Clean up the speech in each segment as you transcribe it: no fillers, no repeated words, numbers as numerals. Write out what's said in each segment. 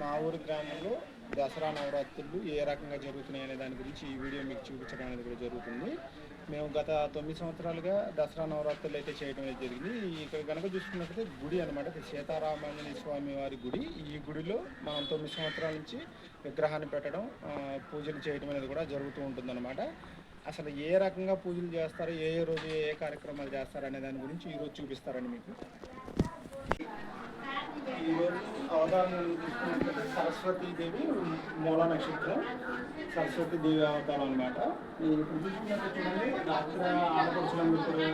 మా ఊరి గ్రామంలో దసరా నవరాత్రులు ఏ రకంగా జరుగుతున్నాయి అనే దాని గురించి ఈ వీడియో మీకు చూపించడం అనేది కూడా జరుగుతుంది. మేము గత 9 సంవత్సరాలుగా దసరా నవరాత్రులు అయితే చేయడం అనేది జరిగింది. ఇక్కడ కనుక చూసుకున్నట్లయితే గుడి అనమాట, సీతారామాంజనేయ స్వామి వారి గుడి. ఈ గుడిలో మనం 9 సంవత్సరాల నుంచి విగ్రహాన్ని పెట్టడం, పూజలు చేయడం అనేది కూడా జరుగుతూ ఉంటుందన్నమాట. అసలు ఏ రకంగా పూజలు చేస్తారు, ఏ రోజు ఏ కార్యక్రమాలు చేస్తారు అనే దాని గురించి ఈరోజు చూపిస్తారండి మీకు. ఈరోజు అవతారం తీసుకున్నట్లయితే సరస్వతీదేవి మూల నక్షత్రం, సరస్వతీదేవి అవతారం అనమాట. ఇప్పుడు చూసుకున్నట్టు చూడండి, రాత్రి ఆడపడుచులందరూ కూడా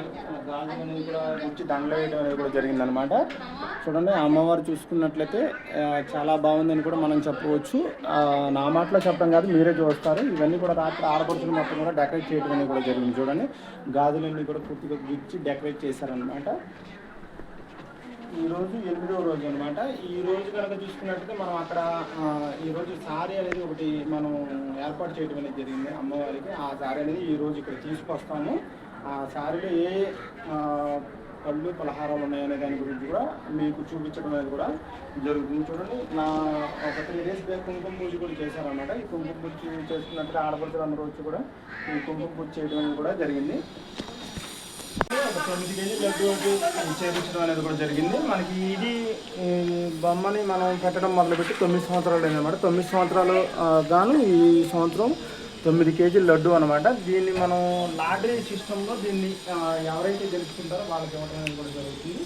గాజు అనేది కూడా గుచ్చి దండలు వేయడం అనేది కూడా జరిగిందనమాట. చూడండి, అమ్మవారు చూసుకున్నట్లయితే చాలా బాగుందని కూడా మనం చెప్పవచ్చు. నా మాటలో చెప్పడం కాదు, మీరే చూస్తారు. ఇవన్నీ కూడా రాత్రి ఆడపడుచులు మొత్తం కూడా డెకరేట్ చేయడం అనేది కూడా జరిగింది. చూడండి, గాజులన్నీ కూడా పూర్తిగా గుచ్చి డెకరేట్ చేశారనమాట. ఈరోజు 8వ రోజు అనమాట. ఈ రోజు కనుక చూసుకున్నట్టయితే మనం అక్కడ ఈరోజు సారీ అనేది ఒకటి మనం ఏర్పాటు చేయడం అనేది జరిగింది అమ్మవారికి. ఆ సారీ అనేది ఈరోజు ఇక్కడ తీసుకొస్తాము. ఆ సారీలో ఏ పళ్ళు పలహారాలు ఉన్నాయనే దాని గురించి కూడా మీకు చూపించడం అనేది కూడా జరుగుతుంది. చూడండి, ఒక 3 days బ్యాక్ కుంకుమ పూజ కూడా చేశారన్నమాట. ఈ కుంకుమ పూజ చేసుకున్నట్టుగా ఆడపడుతులు అందరూ వచ్చి కూడా ఈ కుంకుమ పూజ చేయడం అనేది కూడా జరిగింది. ఒక 9 kg లడ్డు చేయించడం అనేది కూడా జరిగింది. మనకి ఇది బొమ్మని మనం పెట్టడం మొదలుపెట్టి 9 సంవత్సరాలు అయిందన్నమాట. 9 సంవత్సరాలు గాను ఈ సంవత్సరం 9 kg లడ్డు అనమాట. దీన్ని మనం లాటరీ సిస్టంలో దీన్ని ఎవరైతే గెలుచుకుంటారో వాళ్ళకి ఇవ్వడం అనేది కూడా జరుగుతుంది.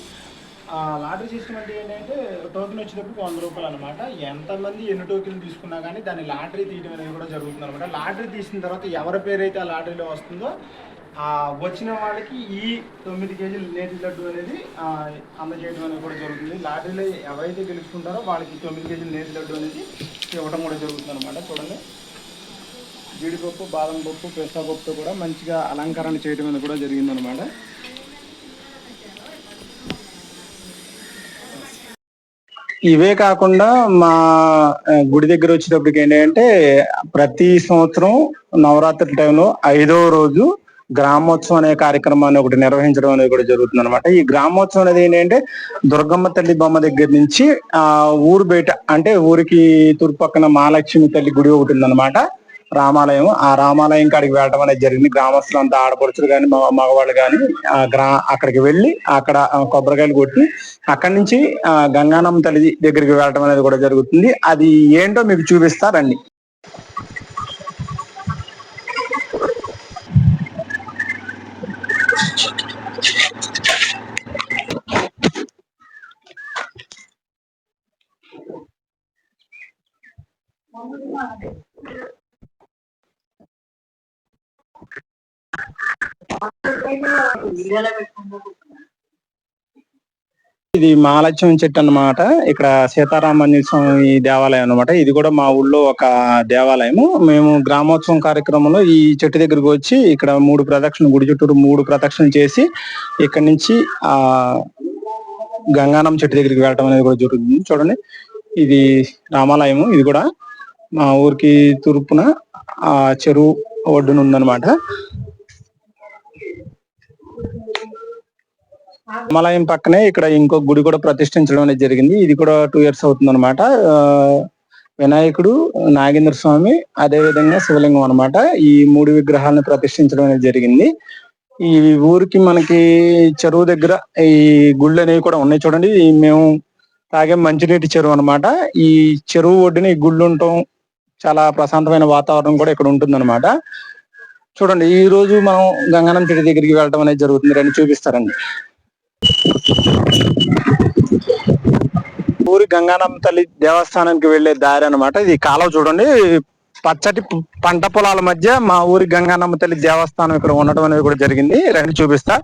లాటరీ సిస్టమ్ అంటే ఏంటంటే టోకెన్ వచ్చేటప్పుడు 100 రూపాయలు అనమాట. ఎంతమంది ఎన్ని టోకెన్లు తీసుకున్నా కానీ దాన్ని లాటరీ తీయడం అనేది కూడా జరుగుతుంది అనమాట. లాటరీ తీసిన తర్వాత ఎవరి పేరైతే ఆ లాటరీలో వస్తుందో వచ్చిన వాళ్ళకి ఈ 9 kg నేతి లడ్డు అనేది అందజేయడం అనేది కూడా జరుగుతుంది. లాటరీలో ఎవరైతే గెలుచుకుంటారో వాళ్ళకి 9 kg నేతి లడ్డు అనేది ఇవ్వడం కూడా జరుగుతుంది అనమాట. చూడండి, జీడిపప్పు, బాదం పప్పు, పిస్తా పప్పుతో కూడా మంచిగా అలంకరణ చేయడం అనేది కూడా జరిగిందనమాట. ఇవే కాకుండా మా గుడి దగ్గర వచ్చేటప్పటికి ఏంటంటే ప్రతి సంవత్సరం నవరాత్రి టైంలో 5వ రోజు గ్రామోత్సవం అనే కార్యక్రమాన్ని ఒకటి నిర్వహించడం అనేది కూడా జరుగుతుంది అనమాట. ఈ గ్రామోత్సవం అనేది ఏంటంటే దుర్గమ్మ తల్లి బొమ్మ దగ్గర నుంచి ఊరు బయట, అంటే ఊరికి తూర్పు పక్కన మహాలక్ష్మి తల్లి గుడి ఒకటి ఉందన్నమాట, రామాలయం. ఆ రామాలయం కాడికి వెళ్ళడం అనేది జరిగింది. గ్రామస్తులు అంతా, ఆడపడుచులు కానీ మగవాళ్ళు కానీ అక్కడికి వెళ్ళి అక్కడ కొబ్బరికాయలు కొట్టి అక్కడి నుంచి గంగానమ్మ తల్లి దగ్గరికి వెళ్ళడం అనేది కూడా జరుగుతుంది. అది ఏంటో మీకు చూపిస్తారండి. ఇది మహాలక్ష్మి చెట్టు అన్నమాట. ఇక్కడ సీతారామాంజనేయ స్వామి దేవాలయం అన్నమాట. ఇది కూడా మా ఊళ్ళో ఒక దేవాలయము. మేము గ్రామోత్సవం కార్యక్రమంలో ఈ చెట్టు దగ్గరకు వచ్చి ఇక్కడ 3 ప్రదక్షిణలు, గుడి చుట్టూరు 3 ప్రదక్షిణలు చేసి ఇక్కడ నుంచి గంగానమ్మ చెట్టు దగ్గరికి వెళ్ళటం అనేది కూడా జరుగుతుంది. చూడండి, ఇది రామాలయము. ఇది కూడా మా ఊరికి తూర్పున చెరువు ఒడ్డున ఉందన్నమాట. రామాలయం పక్కనే ఇక్కడ ఇంకో గుడి కూడా ప్రతిష్ఠించడం అనేది జరిగింది. ఇది కూడా 2 years అవుతుంది అనమాట. వినాయకుడు, నాగేంద్ర స్వామి, అదే విధంగా శివలింగం అనమాట. ఈ 3 విగ్రహాలను ప్రతిష్ఠించడం అనేది జరిగింది. ఈ ఊరికి మనకి చెరువు దగ్గర ఈ గుళ్ళు అనేవి కూడా ఉన్నాయి. చూడండి, మేము తాగే మంచినీటి చెరువు అనమాట. ఈ చెరువు ఒడ్డున ఈ గుళ్ళు ఉండటం, చాలా ప్రశాంతమైన వాతావరణం కూడా ఇక్కడ ఉంటుంది అనమాట. చూడండి, ఈ రోజు మనం గంగానమ్మ చెట్టు దగ్గరికి వెళ్ళడం అనేది జరుగుతుంది. రండి, చూపిస్తారండి. ఊరి గంగానమ్మ తల్లి దేవస్థానానికి వెళ్లే దారి అనమాట. ఇది కాలువ. చూడండి, పచ్చటి పంట పొలాల మధ్య మా ఊరి గంగానమ్మ తల్లి దేవస్థానం ఇక్కడ ఉండడం అనేది కూడా జరిగింది. రండి, చూపిస్తా.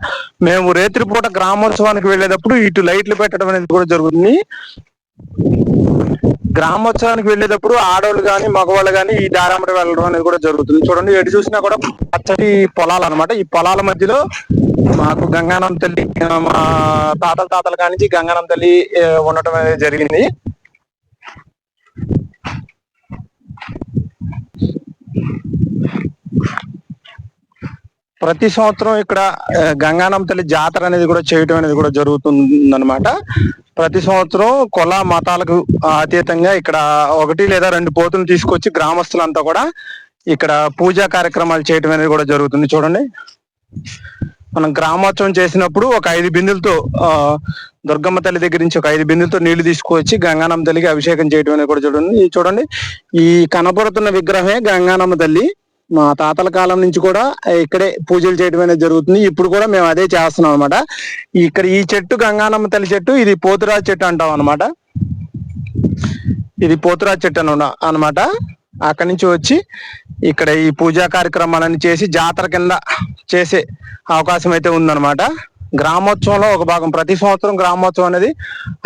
మేము రేత్రిపూట గ్రామోత్సవానికి వెళ్ళేటప్పుడు ఇటు లైట్లు పెట్టడం అనేది కూడా జరుగుతుంది. గ్రామోత్సవానికి వెళ్ళేటప్పుడు ఆడవాళ్ళు కానీ మగవాళ్ళు కానీ ఈ దారామట వెళ్ళడం అనేది కూడా జరుగుతుంది. చూడండి, ఎటు చూసినా కూడా పచ్చటి పొలాలు అనమాట. ఈ పొలాల మధ్యలో మాకు గంగానమ్మ తల్లి, మా తాతల కానించి గంగానమ్మ తల్లి ఉండటం అనేది జరిగింది. ప్రతి సంవత్సరం ఇక్కడ గంగానమ్మ తల్లి జాతర అనేది కూడా చేయడం అనేది కూడా జరుగుతుంది అనమాట. ప్రతి సంవత్సరం కుల మతాలకు అతీతంగా ఇక్కడ 1 లేదా 2 పోతులు తీసుకొచ్చి గ్రామస్తులంతా కూడా ఇక్కడ పూజా కార్యక్రమాలు చేయటం అనేది కూడా జరుగుతుంది. చూడండి, మనం గ్రామోత్సవం చేసినప్పుడు ఒక 5 బిందులతో దుర్గమ్మ తల్లి దగ్గర నుంచి ఒక 5 బిందులతో నీళ్లు తీసుకువచ్చి గంగానమ్మ తల్లికి అభిషేకం చేయడం అనేది కూడా చూడండి. ఈ కనపడుతున్న విగ్రహమే గంగానమ్మ తల్లి. మా తాతల కాలం నుంచి కూడా ఇక్కడే పూజలు చేయడం అనేది జరుగుతుంది. ఇప్పుడు కూడా మేము అదే చేస్తున్నాం అనమాట. ఇక్కడ ఈ చెట్టు గంగానమ్మ తల్లి చెట్టు, ఇది పోతురాజు చెట్టు అంటాం అనమాట. ఇది పోతురాజు చెట్టు అనమాట. అక్కడి నుంచి వచ్చి ఇక్కడ ఈ పూజా కార్యక్రమాలన్నీ చేసి జాతర కింద చేసే అవకాశం అయితే ఉందన్నమాట. గ్రామోత్సవంలో ఒక భాగం. ప్రతి సంవత్సరం గ్రామోత్సవం అనేది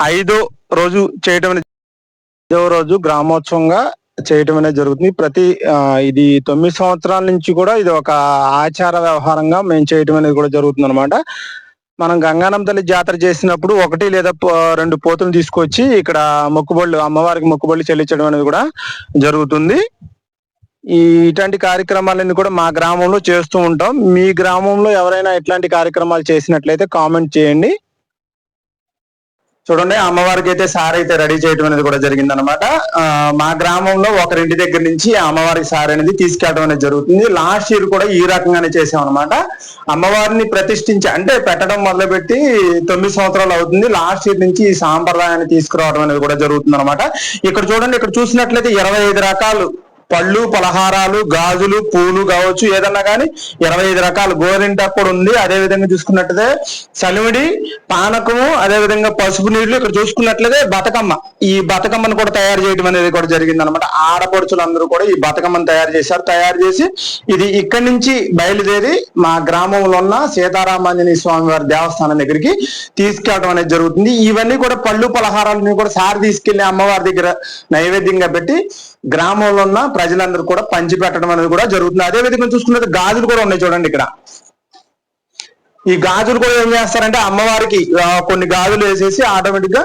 5వ రోజు చేయడం అనేది, 5వ రోజు గ్రామోత్సవంగా చేయటం అనేది జరుగుతుంది. ఇది 9 సంవత్సరాల నుంచి కూడా ఇది ఒక ఆచార వ్యవహారంగా మేము చేయటం అనేది కూడా జరుగుతుంది అనమాట. మనం గంగానమ్మ తల్లి జాతర చేసినప్పుడు 1 లేదా 2 పోతులు తీసుకొచ్చి ఇక్కడ అమ్మవారికి మొక్కుబళ్ళు చెల్లించడం అనేది కూడా జరుగుతుంది. ఇట్లాంటి కార్యక్రమాలన్నీ కూడా మా గ్రామంలో చేస్తూ ఉంటాం. మీ గ్రామంలో ఎవరైనా ఇట్లాంటి కార్యక్రమాలు చేసినట్లయితే కామెంట్ చేయండి. చూడండి, అమ్మవారికి అయితే సారీ అయితే రెడీ చేయడం అనేది కూడా జరిగింది అనమాట. మా గ్రామంలో ఒకరింటి దగ్గర నుంచి అమ్మవారికి సారీ అనేది తీసుకెళ్ళడం అనేది జరుగుతుంది. లాస్ట్ ఇయర్ కూడా ఈ రకంగానే చేసాం అనమాట. అమ్మవారిని ప్రతిష్ఠించి అంటే పెట్టడం మొదలుపెట్టి 9 సంవత్సరాలు అవుతుంది. లాస్ట్ ఇయర్ నుంచి ఈ సాంప్రదాయాన్ని తీసుకురావడం అనేది కూడా జరుగుతుంది అనమాట. ఇక్కడ చూడండి, ఇక్కడ చూసినట్లయితే 25 రకాలు పళ్ళు, పలహారాలు, గాజులు, పూలు కావచ్చు, ఏదన్నా కానీ 25 రకాలు గోరింటాకు కూడా ఉంది. అదే విధంగా చూసుకున్నట్లయితే చలిమిడి, పానకము, అదే విధంగా పసుపు నీళ్లు. ఇక్కడ చూసుకున్నట్లయితే బతుకమ్మ, ఈ బతుకమ్మను కూడా తయారు చేయడం అనేది కూడా జరిగింది అనమాట. ఆడపడుచులందరూ కూడా ఈ బతుకమ్మను తయారు చేసి ఇది ఇక్కడి నుంచి బయలుదేరి మా గ్రామంలో ఉన్న సీతారామాంజనేయ స్వామి వారి దేవస్థానం దగ్గరికి తీసుకెళ్ళడం అనేది జరుగుతుంది. ఇవన్నీ కూడా పళ్ళు పలహారాలని కూడా సారి తీసుకెళ్లి అమ్మవారి దగ్గర నైవేద్యంగా పెట్టి గ్రామంలో ఉన్న ప్రజలందరూ కూడా పంచి పెట్టడం అనేది కూడా జరుగుతుంది. అదే విధంగా చూసుకున్నట్టు గాజులు కూడా ఉన్నాయి. చూడండి, ఇక్కడ ఈ గాజులు కూడా ఏం చేస్తారంటే అమ్మవారికి కొన్ని గాజులు వేసేసి ఆటోమేటిక్ గా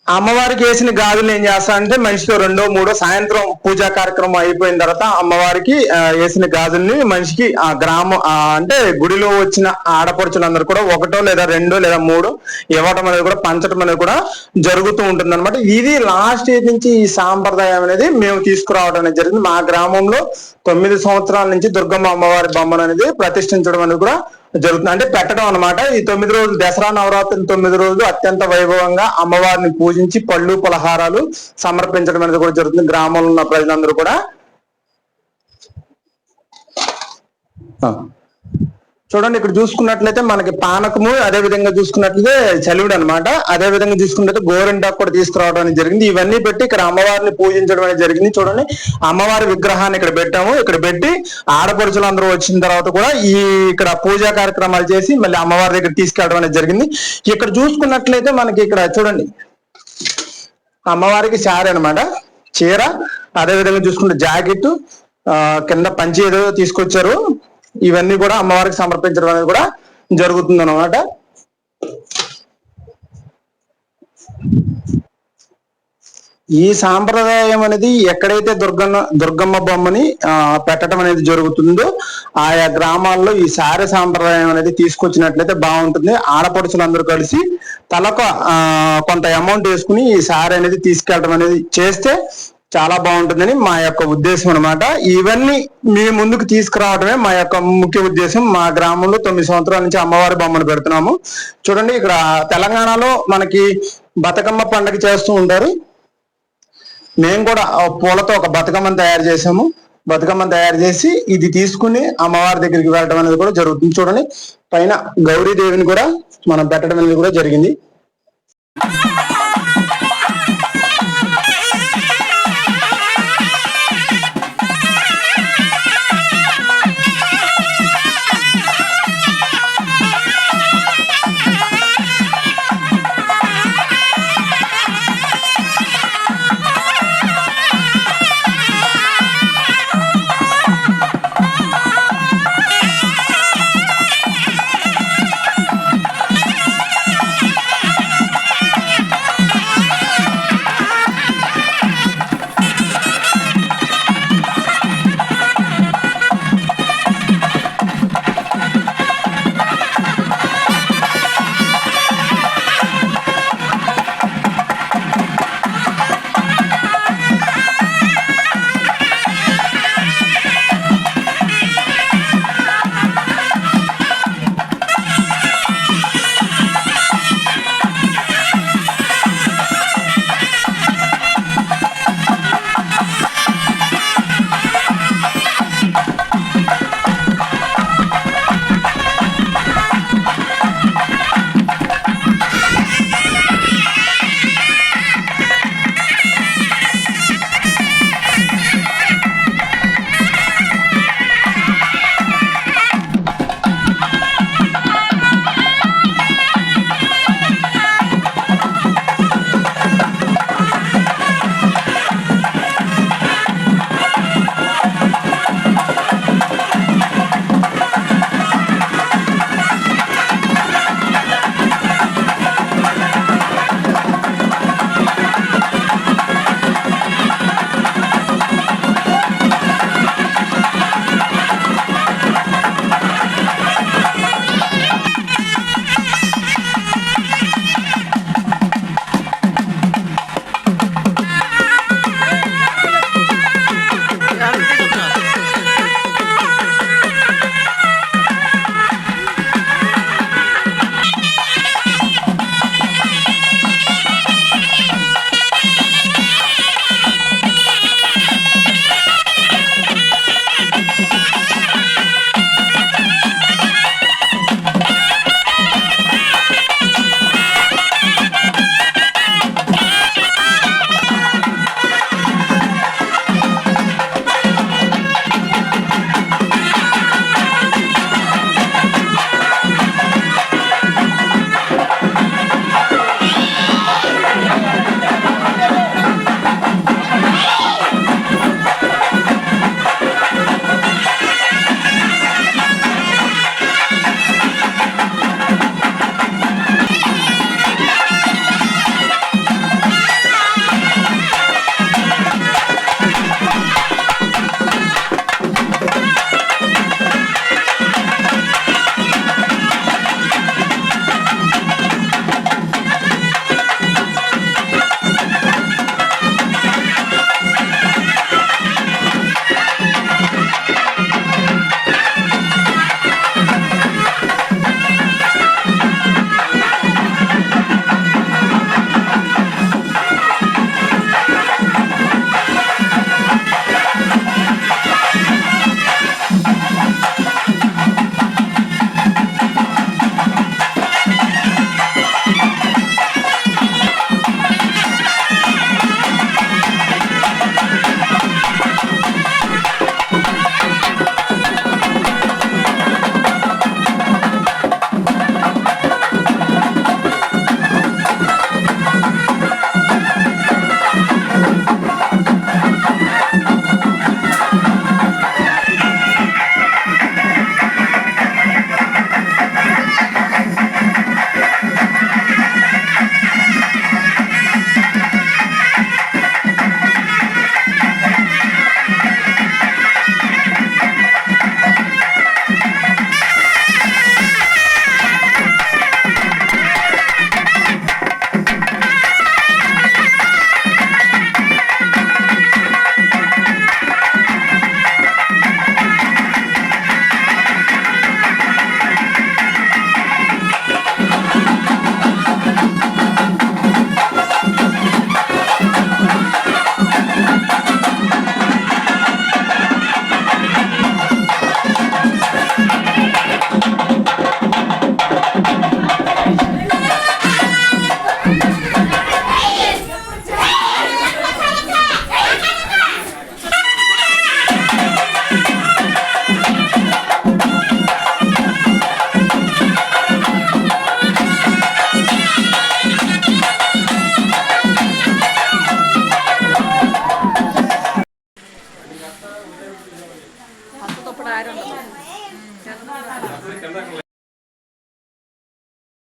అమ్మవారికి వేసిన గాజులు ఏం చేస్తారంటే మనిషికి 2, 3 సాయంత్రం పూజా కార్యక్రమం అయిపోయిన తర్వాత అమ్మవారికి వేసిన గాజుల్ని మనిషికి ఆ గ్రామం అంటే గుడిలో వచ్చిన ఆడపడుచులందరూ కూడా 1 లేదా 2 లేదా 3 ఇవ్వటం అనేది కూడా పంచడం అనేది కూడా జరుగుతూ ఉంటుంది అనమాట. ఇది లాస్ట్ ఇయర్ నుంచి ఈ సాంప్రదాయం అనేది మేము తీసుకురావడం అనేది జరిగింది. మా గ్రామంలో 9 సంవత్సరాల నుంచి దుర్గమ్మ అమ్మవారి బొమ్మను అనేది ప్రతిష్ఠించడం అనేది కూడా జరుగుతుంది. అంటే పెట్టడం అనమాట. ఈ 9 రోజులు దసరా నవరాత్రులు 9 రోజులు అత్యంత వైభవంగా అమ్మవారిని పూజించి పళ్ళు పలహారాలు సమర్పించడం అనేది కూడా జరుగుతుంది. గ్రామంలో ఉన్న ప్రజలందరూ కూడా చూడండి, ఇక్కడ చూసుకున్నట్లయితే మనకి పానకము, అదే విధంగా చూసుకున్నట్లయితే చలివిడి అనమాట. అదే విధంగా చూసుకున్నట్లయితే గోరింటాకు కూడా తీసుకురావడం అనేది జరిగింది. ఇవన్నీ పెట్టి ఇక్కడ అమ్మవారిని పూజించడం అనేది జరిగింది. చూడండి, అమ్మవారి విగ్రహాన్ని ఇక్కడ పెట్టాము. ఇక్కడ పెట్టి ఆడపడుచులందరూ వచ్చిన తర్వాత కూడా ఇక్కడ పూజా కార్యక్రమాలు చేసి మళ్ళీ అమ్మవారి దగ్గర తీసుకెళ్ళడం అనేది జరిగింది. ఇక్కడ చూసుకున్నట్లయితే మనకి ఇక్కడ చూడండి, అమ్మవారికి శారీ అనమాట, చీర, అదే విధంగా చూసుకుంటే జాకెట్, కింద పంచి ఏదో తీసుకొచ్చారు. ఇవన్నీ కూడా అమ్మవారికి సమర్పించడం అనేది కూడా జరుగుతుంది అన్నమాట. ఈ సాంప్రదాయం అనేది ఎక్కడైతే దుర్గమ్మ బొమ్మని పెట్టడం అనేది జరుగుతుందో ఆయా గ్రామాల్లో ఈ సారె సాంప్రదాయం అనేది తీసుకొచ్చినట్లయితే బాగుంటుంది. ఆడపడుచులందరూ కలిసి తలకు కొంత అమౌంట్ వేసుకుని ఈ సారె అనేది తీసుకెళ్ళడం అనేది చేస్తే చాలా బాగుంటుందని మా యొక్క ఉద్దేశం అనమాట. ఇవన్నీ మీ ముందుకు తీసుకురావడమే మా యొక్క ముఖ్య ఉద్దేశం. మా గ్రామంలో 9 సంవత్సరాల నుంచి అమ్మవారి బొమ్మను పెడుతున్నాము. చూడండి, ఇక్కడ తెలంగాణలో మనకి బతుకమ్మ పండుగ చేస్తూ ఉంటారు. మేము కూడా పూలతో ఒక బతుకమ్మను తయారు చేసాము. బతుకమ్మను తయారు చేసి ఇది తీసుకుని అమ్మవారి దగ్గరికి వెళ్ళడం అనేది కూడా జరుగుతుంది. చూడండి, పైన గౌరీదేవిని కూడా మనం పెట్టడం అనేది కూడా జరిగింది.